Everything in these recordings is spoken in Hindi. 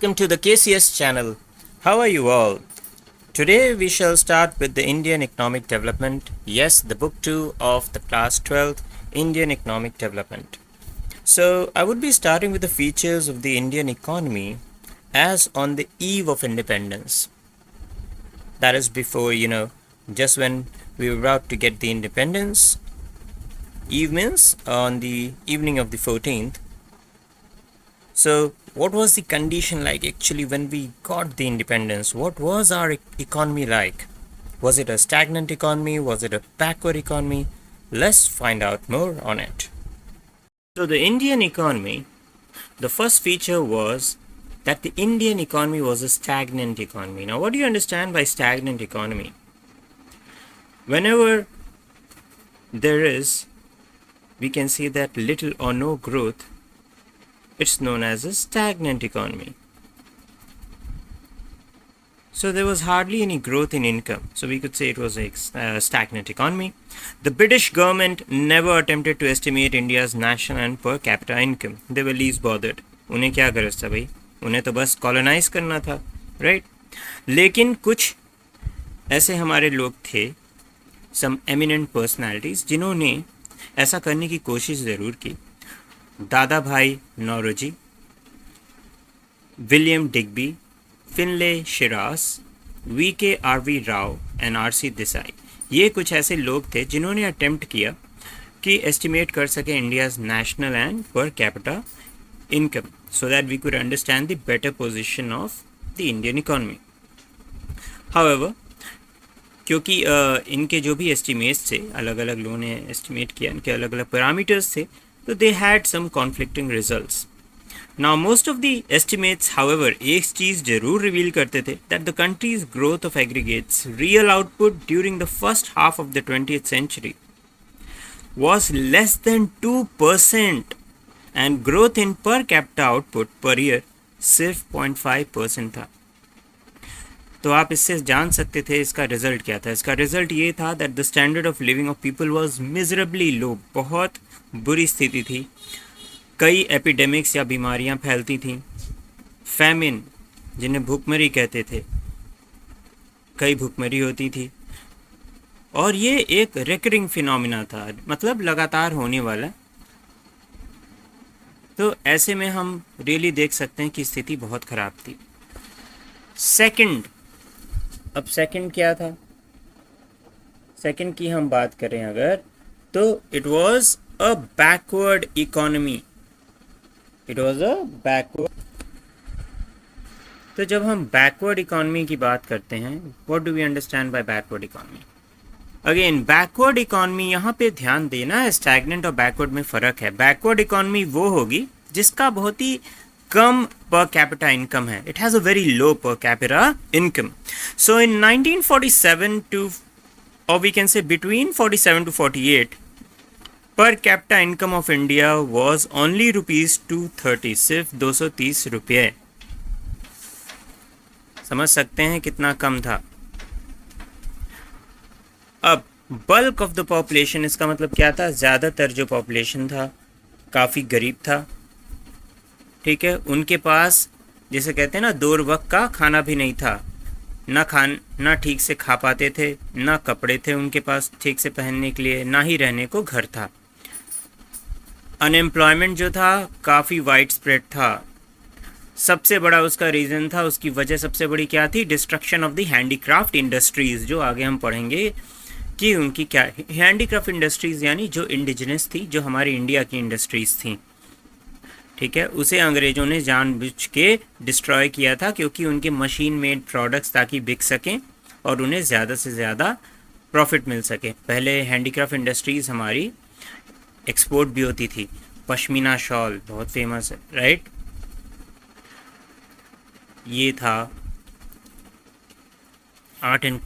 Welcome to the KCS channel. How are you all? Today we shall start with the Indian economic development. Yes, the book 2 of the class 12th Indian economic development. So I would be starting with the features of the Indian economy as on the eve of independence. That is before, just when we were about to get the independence. Eve means on the evening of the 14th. So what was the condition like actually when we got the independence? What was our economy like? Was it a stagnant economy? Was it a backward economy? Let's find out more on it. So the Indian economy, the first feature was that the Indian economy was a stagnant economy. Now what do you understand by stagnant economy? Whenever there is, we can see that little or no growth, it's known as a stagnant economy. So there was hardly any growth in income. So we could say it was a stagnant economy. The British government never attempted to estimate India's national and per capita income. They were least bothered. उन्हें क्या गरज था भाई? उन्हें तो बस कॉलोनाइज करना था, राइट? लेकिन कुछ ऐसे हमारे लोग थे, some eminent personalities, जिन्होंने ऐसा करने की कोशिश ज़रूर की. Dadabhai Naoroji, William Digby, Findlay Shirras, VKRV Rao and RC Desai, ये कुछ ऐसे लोग थे जिन्होंने अटेम्प्ट किया कि एस्टिमेट कर सके India's national and per capita income so that we could understand the better position of the Indian economy. However, क्योंकि इनके जो भी एस्टिमेट्स थे, अलग अलग लोगों ने एस्टिमेट किया, इनके अलग अलग पैरामीटर्स थे, तो they had some conflicting results. Now most of the estimates, however, एक चीज़ जरूर रिवील करते थे that the country's growth of aggregates real output during the first half of the 20th century was less than 2% and growth in per capita output per year सिर्फ 0.5% था. तो आप इससे जान सकते थे इसका रिजल्ट क्या था. इसका रिजल्ट ये था that the standard of living of people was miserably low. बहुत बुरी स्थिति थी. कई एपिडेमिक्स या बीमारियां फैलती थीं. फैमिन, जिन्हें भूखमरी कहते थे, कई भूखमरी होती थी. और ये एक रिकरिंग फिनोमिना था, मतलब लगातार होने वाला. तो ऐसे में हम रियली देख सकते हैं कि स्थिति बहुत ख़राब थी. सेकंड, अब सेकंड क्या था? सेकंड की हम बात करें अगर, तो it was a backward economy. It was a backward. तो जब हम बैकवर्ड इकोनॉमी की बात करते हैं, what do we understand by backward economy? Again, backward economy, यहाँ पे ध्यान देना है, स्टैग्नेंट और बैकवर्ड में फ़र्क है. बैकवर्ड इकोनॉमी वो होगी जिसका बहुत ही कम per capita income है. It has a very low per capita income. So in 1947 to, or we can say between 47 to 48, per capita income of India was only rupees 230, सिर्फ 230 रुपये. समझ सकते हैं कितना कम था. अब बल्क ऑफ द पॉपुलेशन, इसका मतलब क्या था? ज़्यादातर जो पॉपुलेशन था काफ़ी गरीब था. ठीक है, उनके पास, जैसे कहते हैं ना, दो वक्त का खाना भी नहीं था. ना ठीक से खा पाते थे, ना कपड़े थे उनके पास ठीक से पहनने के लिए, ना ही रहने को घर था. अनएम्प्लॉयमेंट जो था काफ़ी वाइड स्प्रेड था. सबसे बड़ा उसका रीज़न था, उसकी वजह सबसे बड़ी क्या थी? Destruction of the handicraft industries, जो आगे हम पढ़ेंगे कि उनकी क्या. हैंडीक्राफ्ट इंडस्ट्रीज़ यानी जो इंडिजिनस थी, जो हमारी इंडिया की इंडस्ट्रीज़ थी. ठीक है, उसे अंग्रेज़ों ने जानबूझ के डिस्ट्रॉय किया था, क्योंकि उनके मशीन मेड प्रोडक्ट्स ताकि बिक सकें और उन्हें ज़्यादा से ज़्यादा प्रॉफिट मिल सके. पहले हैंडीक्राफ्ट इंडस्ट्रीज़ हमारी एक्सपोर्ट भी होती थी. पश्मीना शॉल बहुत फेमस है, राइट? ये था आर्ट एंड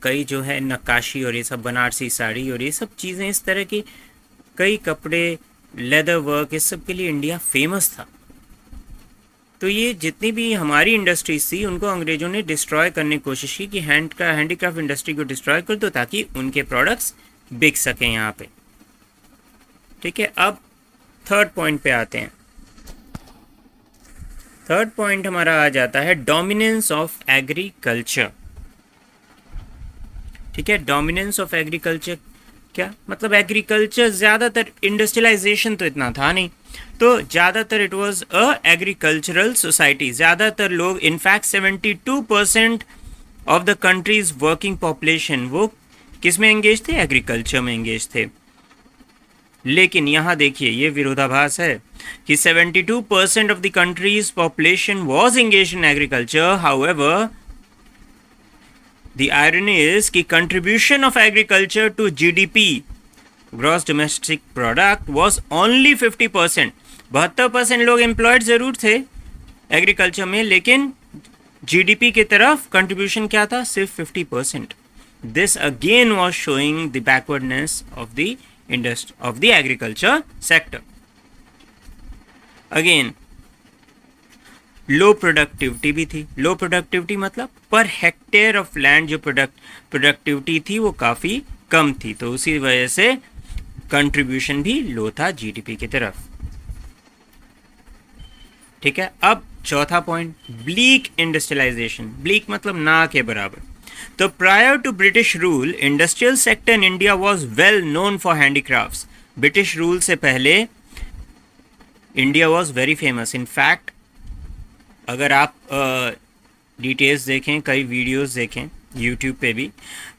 कई जो है नक्काशी और ये सब, बनारसी साड़ी और ये सब चीज़ें, इस तरह की कई कपड़े, लेदर वर्क, इस सब के लिए इंडिया फेमस था. तो ये जितनी भी हमारी इंडस्ट्रीज थी, उनको अंग्रेज़ों ने डिस्ट्रॉय करने की कोशिश की कि हैंडीक्राफ्ट इंडस्ट्री को डिस्ट्रॉय कर दो ताकि उनके प्रोडक्ट्स बिक सकें यहाँ पे. ठीक है, अब थर्ड पॉइंट पे आते हैं. थर्ड पॉइंट हमारा आ जाता है डोमिनेंस ऑफ एग्रीकल्चर। ठीक है, डोमिनेंस ऑफ एग्रीकल्चर क्या मतलब? एग्रीकल्चर ज़्यादातर, इंडस्ट्रियलाइजेशन तो इतना था नहीं, तो ज़्यादातर it was a agricultural society. ज़्यादातर लोग, in fact 72% of the countries working population वो किस में एंगेज थे? एग्रीकल्चर में एंगेज थे। लेकिन यहाँ देखिए ये विरोधाभास है कि 72% of the countries population was engage in agriculture, however the irony is कि contribution of agriculture to GDP gross domestic product was only 50%। 72% लोग एम्प्लॉयड ज़रूर थे एग्रीकल्चर में, लेकिन GDP की तरफ कंट्रीब्यूशन क्या था? सिर्फ 50%। This again was showing the backwardness of the industry of the agriculture sector. Again low productivity भी थी। लो प्रोडक्टिविटी मतलब पर हेक्टेयर ऑफ लैंड जो प्रोडक्टिविटी थी वो काफ़ी कम थी, तो उसी वजह से कंट्रीब्यूशन भी लो था जीडीपी की तरफ। ठीक है, अब चौथा पॉइंट, ब्लीक इंडस्ट्रियलाइजेशन। ब्लीक मतलब ना के बराबर। तो prior to British rule industrial sector in India was well known for handicrafts. British rule से पहले India was very famous. In fact अगर आप डिटेल्स देखें, कई वीडियोस देखें यूट्यूब पे भी,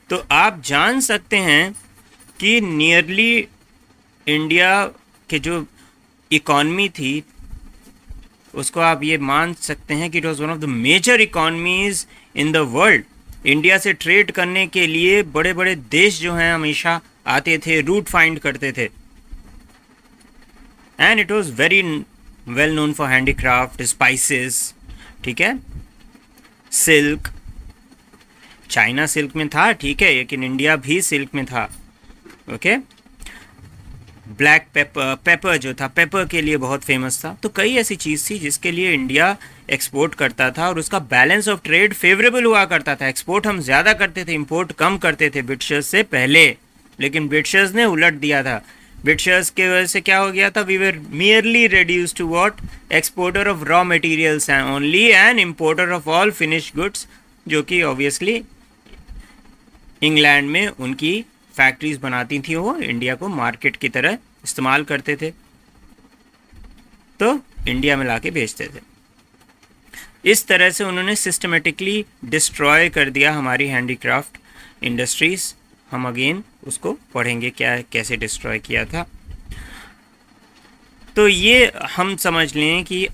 तो आप जान सकते हैं कि नियरली इंडिया के जो इकॉनमी थी उसको आप ये मान सकते हैं कि it was one of the major economies in the world. India से ट्रेड करने के लिए बड़े बड़े देश जो हैं हमेशा आते थे, रूट फाइंड करते थे। And it was very well known for handicraft, spices, ठीक है, सिल्क। चाइना सिल्क में था, ठीक है, लेकिन इंडिया भी सिल्क में था। ओके, ब्लैक पेपर, पेपर जो था पेपर के लिए बहुत फेमस था। तो कई ऐसी चीज़ थी जिसके लिए इंडिया एक्सपोर्ट करता था और उसका बैलेंस ऑफ ट्रेड फेवरेबल हुआ करता था। एक्सपोर्ट हम ज़्यादा करते थे, इंपोर्ट कम करते थे ब्रिटिशर्स से पहले, लेकिन ब्रिटिशर्स ने उलट दिया था। ब्रिटिशर्स के वजह से क्या हो गया था? We were merely reduced to what? Exporter of raw materials and only an importer of all finished goods, जो कि ऑब्वियसली इंग्लैंड में उनकी फैक्ट्रीज बनाती थी, वो इंडिया को मार्केट की तरह इस्तेमाल करते थे, तो इंडिया में लाके बेचते थे। इस तरह से उन्होंने सिस्टमेटिकली डिस्ट्रॉय कर दिया हमारी हैंडीक्राफ्ट इंडस्ट्रीज। हम अगेन उसको पढ़ेंगे क्या कैसे डिस्ट्रॉय किया था। तो ये हम समझ लें कि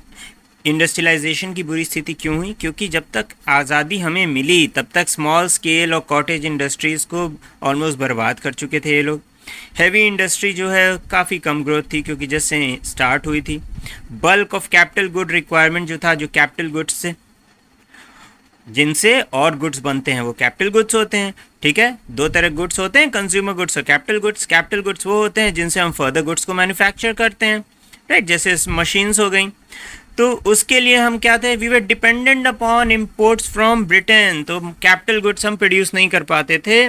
इंडस्ट्रियलाइजेशन की बुरी स्थिति क्यों हुई, क्योंकि जब तक आज़ादी हमें मिली तब तक स्मॉल स्केल और कॉटेज इंडस्ट्रीज़ को ऑलमोस्ट बर्बाद कर चुके थे ये लोग। हैवी इंडस्ट्री जो है काफ़ी कम ग्रोथ थी, क्योंकि जैसे स्टार्ट हुई थी। Bulk of capital good requirement जो था, जो कैपिटल गुड्स से जिनसे और गुड्स बनते हैं वो कैपिटल गुड्स होते हैं। ठीक है, दो तरह गुड्स होते हैं, कंज्यूमर गुड्स और कैपिटल गुड्स। कैपिटल गुड्स वो होते हैं जिनसे हम फर्दर गुड्स को मैन्युफैक्चर करते हैं, राइट, जैसे मशीन्स हो गई। तो उसके लिए हम क्या थे? We were dependent upon imports from Britain. तो कैपिटल गुड्स हम प्रोड्यूस नहीं कर पाते थे,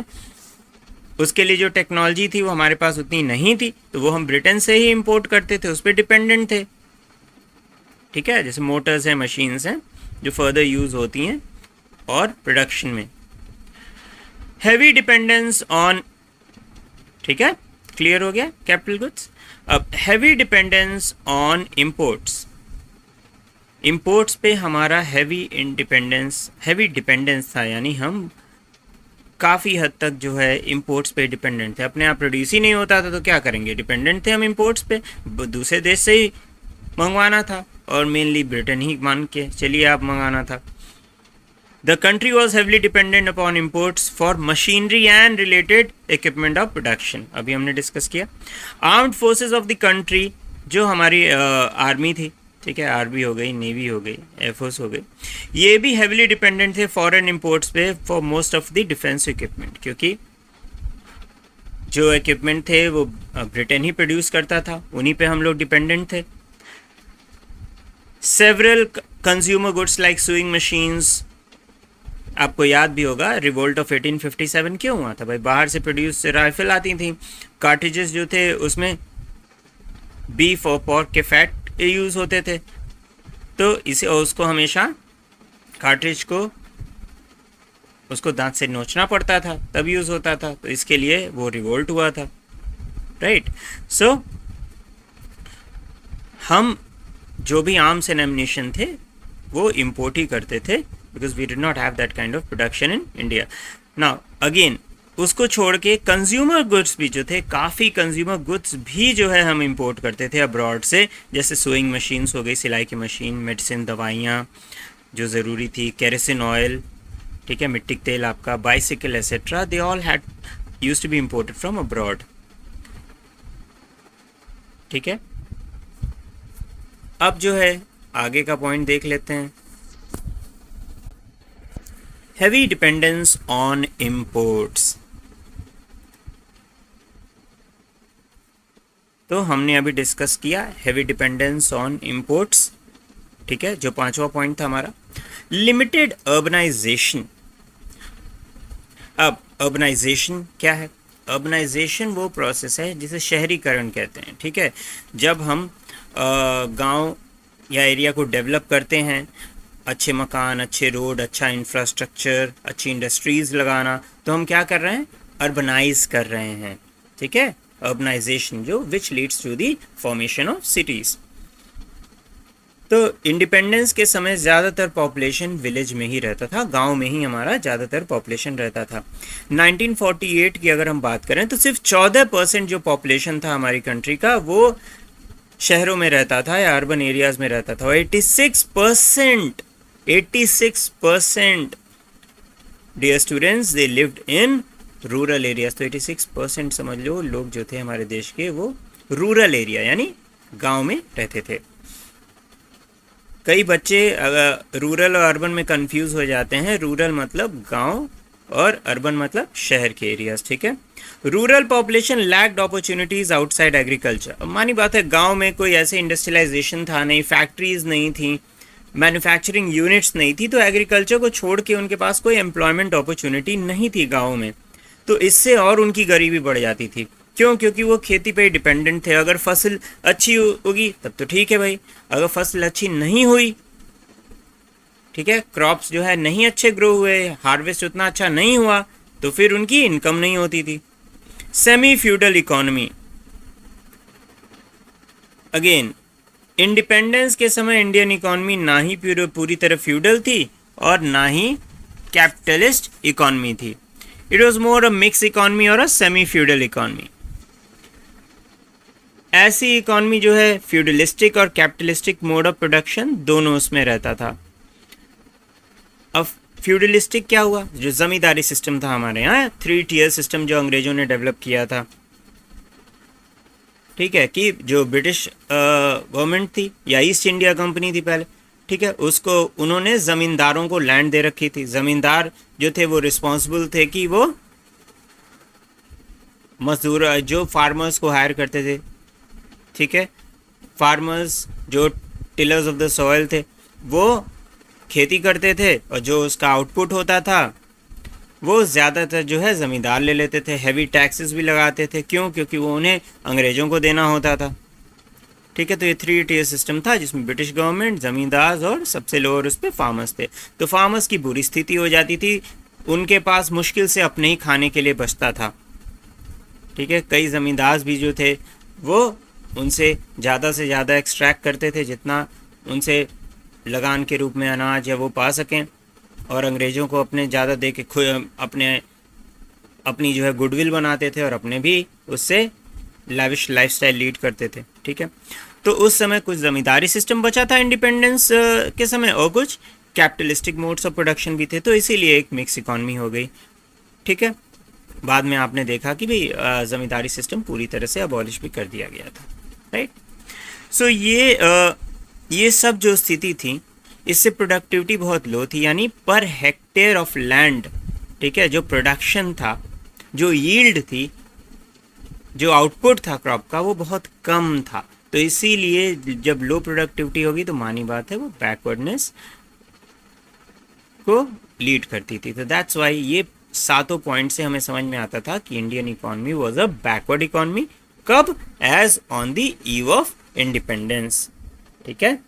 उसके लिए जो टेक्नोलॉजी थी वो हमारे पास उतनी नहीं थी, तो वो हम ब्रिटेन से ही इंपोर्ट करते थे, उस पर डिपेंडेंट थे। ठीक है, जैसे मोटर्स हैं, मशीन्स हैं जो फर्दर यूज़ होती हैं और प्रोडक्शन में। हैवी डिपेंडेंस ऑन, ठीक है, क्लियर हो गया कैपिटल गुड्स। अब heavy dependence on imports. Imports पे हमारा हैवी डिपेंडेंस था, यानी हम काफ़ी हद तक जो है इंपोर्ट्स पे डिपेंडेंट थे। अपने आप प्रोड्यूस ही नहीं होता था तो क्या करेंगे? डिपेंडेंट थे हम इंपोर्ट्स पे, दूसरे देश से ही मंगवाना था, और मेनली ब्रिटेन ही मान के चलिए आप मंगाना था। The country was heavily dependent upon imports for machinery and related equipment of production. अभी हमने डिस्कस किया। Armed forces of the country, जो हमारी आर्मी थी, ठीक है, आर्मी हो गई, नेवी हो गई, एयरफोर्स हो गई, ये भी हेवली डिपेंडेंट थे फॉरेन इंपोर्ट्स पे for most of the defence equipment, क्योंकि जो इक्विपमेंट थे वो ब्रिटेन ही प्रोड्यूस करता था, उन्हीं पे हम लोग डिपेंडेंट थे। Several consumer goods like sewing machines, आपको याद भी होगा रिवोल्ट ऑफ 1857 क्यों हुआ था भाई? बाहर से प्रोड्यूस राइफल आती थी, कार्ट्रिजेस जो थे उसमें बीफ और पोर्क के फैट यूज़ होते थे, तो इसे उसको हमेशा कार्ट्रिज को उसको दांत से नोचना पड़ता था, तब यूज़ होता था, तो इसके लिए वो रिवोल्ट हुआ था, राइट। सो हम जो भी आर्म्स एंड एम्युनिशन थे वो इम्पोर्ट ही करते थे, because we did not have that kind of production in India. Now again उसको छोड़ के कंज्यूमर गुड्स भी जो थे, काफ़ी कंज्यूमर गुड्स भी जो है हम इंपोर्ट करते थे अब्रॉड से, जैसे सोइंग मशीन्स हो गई, सिलाई की मशीन, मेडिसिन, दवाइयाँ जो ज़रूरी थी, केरोसिन ऑयल, ठीक है, मिट्टी तेल आपका, bicycle etcetera, they all had used to be imported from abroad, ठीक है। अब जो है आगे का पॉइंट देख लेते हैं, हैवी डिपेंडेंस ऑन इंपोर्ट्स। तो हमने अभी डिस्कस किया हैवी डिपेंडेंस ऑन इंपोर्ट्स, ठीक है, जो पांचवा पॉइंट था हमारा। Limited urbanisation. अब अर्बनाइजेशन क्या है? अर्बनाइजेशन वो प्रोसेस है जिसे शहरीकरण कहते हैं, ठीक है। जब हम गांव या एरिया को डेवलप करते हैं, अच्छे मकान, अच्छे रोड, अच्छा इंफ्रास्ट्रक्चर, अच्छी इंडस्ट्रीज लगाना, तो हम क्या कर रहे हैं? अर्बनाइज कर रहे हैं, ठीक है। अर्बनाइजेशन जो which leads to the formation of cities. तो इंडिपेंडेंस के समय ज़्यादातर पॉपुलेशन विलेज में ही रहता था, गांव में ही हमारा ज़्यादातर पॉपुलेशन रहता था। 1948 की अगर हम बात करें तो सिर्फ 14% जो पॉपुलेशन था हमारी कंट्री का वो शहरों में रहता था या अर्बन एरियाज में रहता था। 86% dear students they lived in rural areas. तो 86% समझ लो लोग जो थे हमारे देश के वो रूरल एरिया यानी गांव में रहते थे। कई बच्चे रूरल और अर्बन में कंफ्यूज हो जाते हैं। रूरल मतलब गांव और अर्बन मतलब शहर के एरियाज, ठीक है। Rural population lacked opportunities outside agriculture. मानी बात है, गांव में कोई ऐसे इंडस्ट्रियलाइजेशन था नहीं, फैक्ट्रीज नहीं थी, मैन्युफैक्चरिंग यूनिट्स नहीं थी, तो एग्रीकल्चर को छोड़ के उनके पास कोई एम्प्लॉयमेंट अपॉर्चुनिटी नहीं थी गाँव में। तो इससे और उनकी गरीबी बढ़ जाती थी। क्यों? क्योंकि वो खेती पे डिपेंडेंट थे। अगर फसल अच्छी होगी तब तो ठीक है भाई, अगर फसल अच्छी नहीं हुई, ठीक है, क्रॉप्स जो है नहीं अच्छे ग्रो हुए, हार्वेस्ट उतना अच्छा नहीं हुआ, तो फिर उनकी इनकम नहीं होती थी। Semi feudal economy. Again independence के समय इंडियन इकोनॉमी ना ही पूरी तरह फ्यूडल थी और ना ही कैपिटलिस्ट इकोनॉमी थी। It was more a mix economy और अ सेमी फ्यूडल इकोनॉमी। ऐसी इकोनॉमी जो है फ्यूडलिस्टिक और कैपिटलिस्टिक मोड ऑफ प्रोडक्शन दोनों उसमें रहता था। अब फ्यूडलिस्टिक क्या हुआ? जो जमींदारी सिस्टम था हमारे यहाँ, 3 टियर सिस्टम जो अंग्रेजों ने डेवलप किया था, ठीक है, कि जो ब्रिटिश गवर्नमेंट थी या ईस्ट इंडिया कंपनी थी पहले, ठीक है, उसको उन्होंने ज़मींदारों को लैंड दे रखी थी। ज़मींदार जो थे वो रिस्पॉन्सिबल थे कि वो मजदूर जो फार्मर्स को हायर करते थे, ठीक है, फार्मर्स जो टिलर्स ऑफ द सॉइल थे वो खेती करते थे और जो उसका आउटपुट होता था वो ज़्यादातर जो है ज़मींदार ले लेते थे। हैवी टैक्सेस भी लगाते थे। क्यों? क्योंकि वो उन्हें अंग्रेज़ों को देना होता था, ठीक है। तो ये 3 टियर सिस्टम था जिसमें ब्रिटिश गवर्नमेंट, ज़मींदार और सबसे लोअर उस पर फार्मर्स थे। तो फार्मर्स की बुरी स्थिति हो जाती थी, उनके पास मुश्किल से अपने ही खाने के लिए बचता था, ठीक है। कई ज़मींदार भी जो थे वो उनसे ज़्यादा से ज़्यादा एक्सट्रैक्ट करते थे जितना उनसे लगान के रूप में अनाज या वो पा सकें, और अंग्रेज़ों को अपने ज़्यादा दे के अपनी जो है गुडविल बनाते थे और अपने भी उससे लैविश लाइफस्टाइल लीड करते थे, ठीक है। तो उस समय कुछ ज़मींदारी सिस्टम बचा था इंडिपेंडेंस के समय और कुछ कैपिटलिस्टिक मोड्स ऑफ प्रोडक्शन भी थे, तो इसीलिए एक मिक्स इकॉनमी हो गई, ठीक है। बाद में आपने देखा कि भाई ज़मींदारी सिस्टम पूरी तरह से अबॉलिश भी कर दिया गया था, राइट। सो ये सब जो स्थिति थी इससे प्रोडक्टिविटी बहुत लो थी, यानी पर हेक्टेयर ऑफ लैंड, ठीक है, जो प्रोडक्शन था, जो यील्ड थी, जो आउटपुट था क्रॉप का वो बहुत कम था। तो इसीलिए जब लो प्रोडक्टिविटी होगी तो मानी बात है वो बैकवर्डनेस को लीड करती थी। तो दैट्स वाई ये 7 पॉइंट से हमें समझ में आता था कि Indian economy was a backward economy. कब? As on the eve of independence, ठीक है।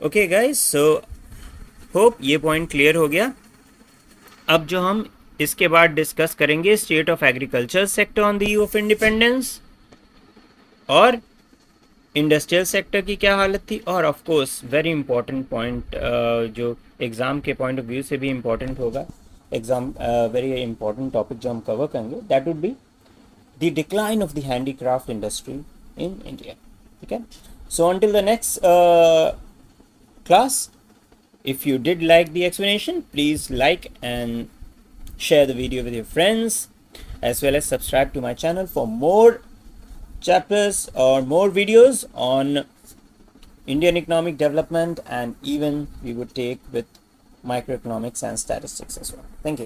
ओके गाइस, सो होप ये पॉइंट क्लियर हो गया। अब जो हम इसके बाद डिस्कस करेंगे state of agriculture sector on the eve of independence, और इंडस्ट्रियल सेक्टर की क्या हालत थी, और of course very important point जो एग्ज़ाम के पॉइंट ऑफ व्यू से भी इम्पॉर्टेंट होगा, एग्ज़ाम वेरी इंपॉर्टेंट टॉपिक जो हम कवर करेंगे, that would be the decline of the handicraft industry in India. ठीक है, सो until the next class, if you did like the explanation, please like and share the video with your friends, as well as subscribe to my channel for more chapters or more videos on Indian economic development, and even we would take with microeconomics and statistics as well. Thank you.